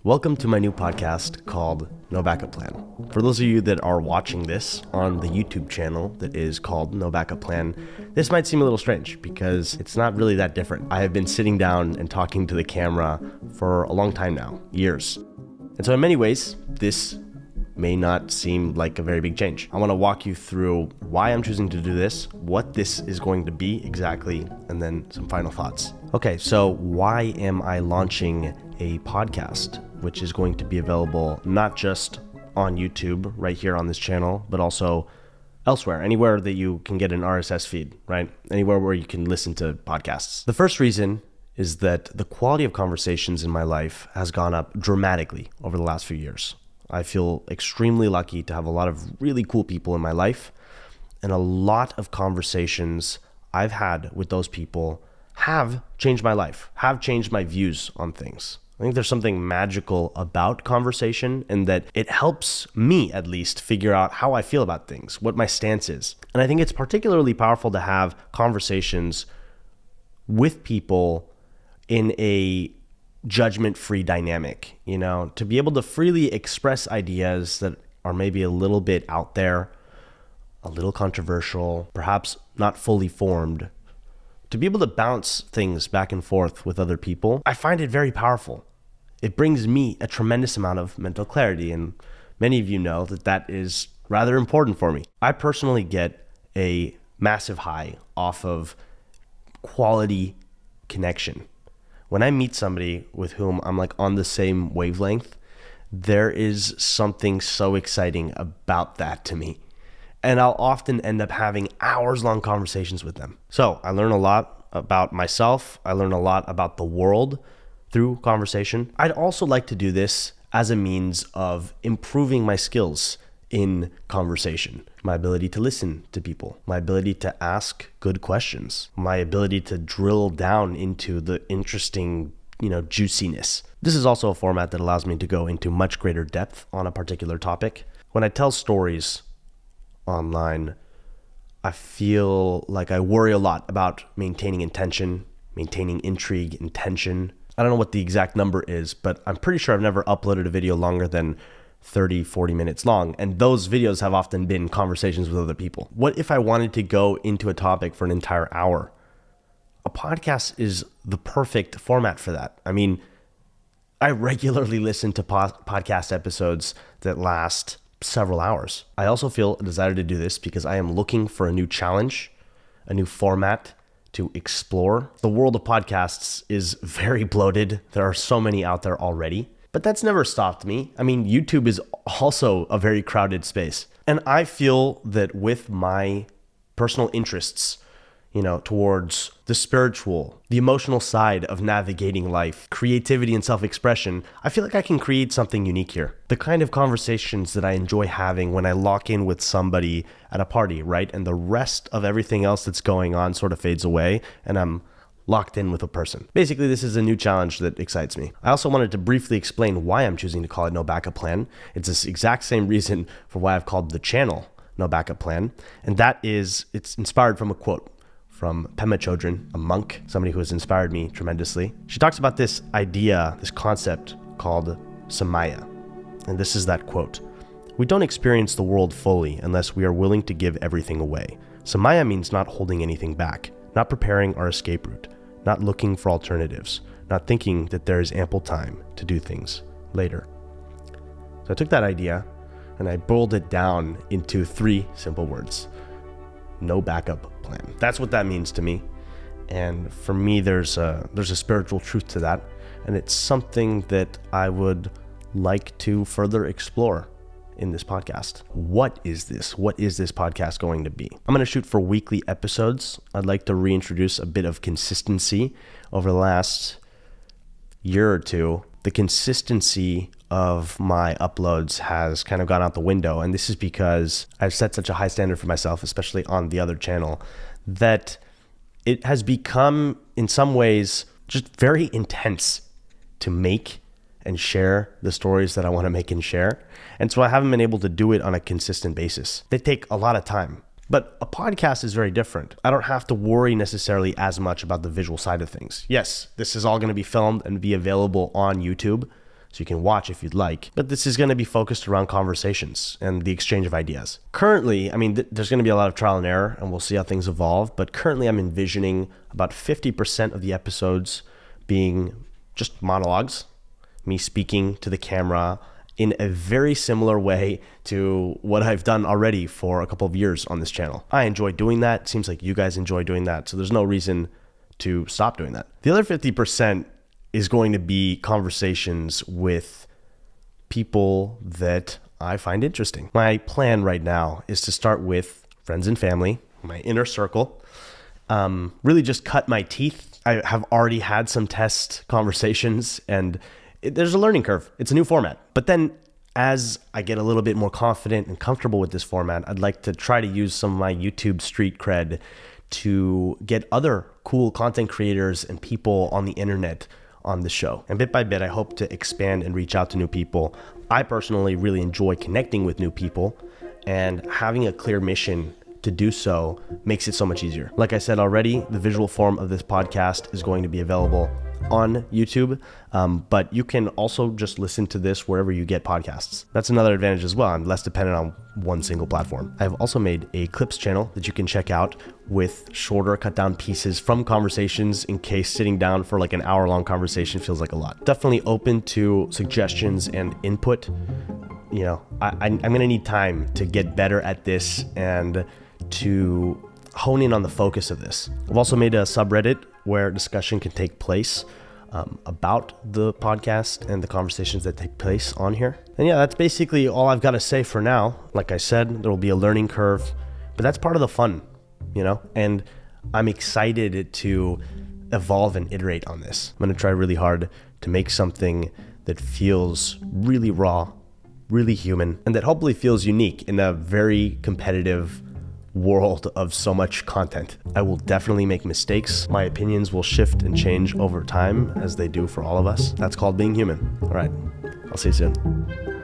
Welcome to my new podcast called No Backup Plan. For those of you that are watching this on the YouTube channel that is called No Backup Plan, this might seem a little strange because it's not really that different. I have been sitting down and talking to the camera for a long time now, years. And so in many ways, this may not seem like a very big change. I want to walk you through why I'm choosing to do this, what this is going to be exactly, and then some final thoughts. Okay, so why am I launching a podcast, which is going to be available not just on YouTube right here on this channel, but also elsewhere, anywhere that you can get an RSS feed, right? Anywhere where you can listen to podcasts. The first reason is that the quality of conversations in my life has gone up dramatically over the last few years. I feel extremely lucky to have a lot of really cool people in my life, and a lot of conversations I've had with those people have changed my life, have changed my views on things. I think there's something magical about conversation and that it helps me at least figure out how I feel about things, what my stance is. And I think it's particularly powerful to have conversations with people in a judgment-free dynamic, to be able to freely express ideas that are maybe a little bit out there, a little controversial, perhaps not fully formed. To be able to bounce things back and forth with other people, I find it very powerful. It brings me a tremendous amount of mental clarity, and many of you know that that is rather important for me. I personally get a massive high off of quality connection. When I meet somebody with whom I'm like on the same wavelength, there is something so exciting about that to me. And I'll often end up having hours-long conversations with them. So I learn a lot about myself. I learn a lot about the world through conversation. I'd also like to do this as a means of improving my skills in conversation, my ability to listen to people, my ability to ask good questions, my ability to drill down into the interesting, juiciness. This is also a format that allows me to go into much greater depth on a particular topic. When I tell stories online, I feel like I worry a lot about maintaining intention, maintaining intrigue and tension. I don't know what the exact number is, but I'm pretty sure I've never uploaded a video longer than 30, 40 minutes long. And those videos have often been conversations with other people. What if I wanted to go into a topic for an entire hour? A podcast is the perfect format for that. I mean, I regularly listen to podcast episodes that last several hours. I also feel a desire to do this because I am looking for a new challenge, a new format to explore. The world of podcasts is very bloated. There are so many out there already, but that's never stopped me. I mean, YouTube is also a very crowded space. And I feel that with my personal interests, towards the spiritual, the emotional side of navigating life, creativity and self-expression, I feel like I can create something unique here. The kind of conversations that I enjoy having when I lock in with somebody at a party, right? And the rest of everything else that's going on sort of fades away and I'm locked in with a person. Basically, this is a new challenge that excites me. I also wanted to briefly explain why I'm choosing to call it No Backup Plan. It's this exact same reason for why I've called the channel No Backup Plan. And that is, it's inspired from a quote from Pema Chodron, a monk, somebody who has inspired me tremendously. She talks about this idea, this concept called samaya. And this is that quote. "We don't experience the world fully unless we are willing to give everything away. Samaya means not holding anything back, not preparing our escape route, not looking for alternatives, not thinking that there is ample time to do things later." So I took that idea and I boiled it down into 3 simple words. No backup plan. That's what that means to me. And for me, there's a spiritual truth to that. And it's something that I would like to further explore in this podcast. What is this? What is this podcast going to be? I'm going to shoot for weekly episodes. I'd like to reintroduce a bit of consistency over the last year or two. The consistency of my uploads has kind of gone out the window. And this is because I've set such a high standard for myself, especially on the other channel, that it has become in some ways just very intense to make and share the stories that I want to make and share. And so I haven't been able to do it on a consistent basis. They take a lot of time. But a podcast is very different. I don't have to worry necessarily as much about the visual side of things. Yes, this is all going to be filmed and be available on YouTube. so you can watch if you'd like. But this is going to be focused around conversations and the exchange of ideas. Currently, there's going to be a lot of trial and error, and we'll see how things evolve. But currently, I'm envisioning about 50% of the episodes being just monologues, me speaking to the camera in a very similar way to what I've done already for a couple of years on this channel. I enjoy doing that. It seems like you guys enjoy doing that, so there's no reason to stop doing that. The other 50% is going to be conversations with people that I find interesting. My plan right now is to start with friends and family, my inner circle, really just cut my teeth. I have already had some test conversations, and there's a learning curve. It's a new format. But then as I get a little bit more confident and comfortable with this format, I'd like to try to use some of my YouTube street cred to get other cool content creators and people on the internet on the show. And bit by bit, I hope to expand and reach out to new people. I personally really enjoy connecting with new people, and having a clear mission to do so makes it so much easier. Like I said already, the visual form of this podcast is going to be available on YouTube, but you can also just listen to this wherever you get podcasts. That's another advantage as well. I'm less dependent on one single platform. I've also made a clips channel that you can check out with shorter cut down pieces from conversations, in case sitting down for like an hour-long conversation feels like a lot. Definitely open to suggestions and input. You know, I'm gonna need time to get better at this and to hone in on the focus of this. I've also made a subreddit where discussion can take place about the podcast and the conversations that take place on here. And yeah, that's basically all I've got to say for now. Like I said, there will be a learning curve, but that's part of the fun, you know? And I'm excited to evolve and iterate on this. I'm going to try really hard to make something that feels really raw, really human, and that hopefully feels unique in a very competitive world of so much content. I will definitely make mistakes. My opinions will shift and change over time, as they do for all of us. That's called being human. All right, I'll see you soon.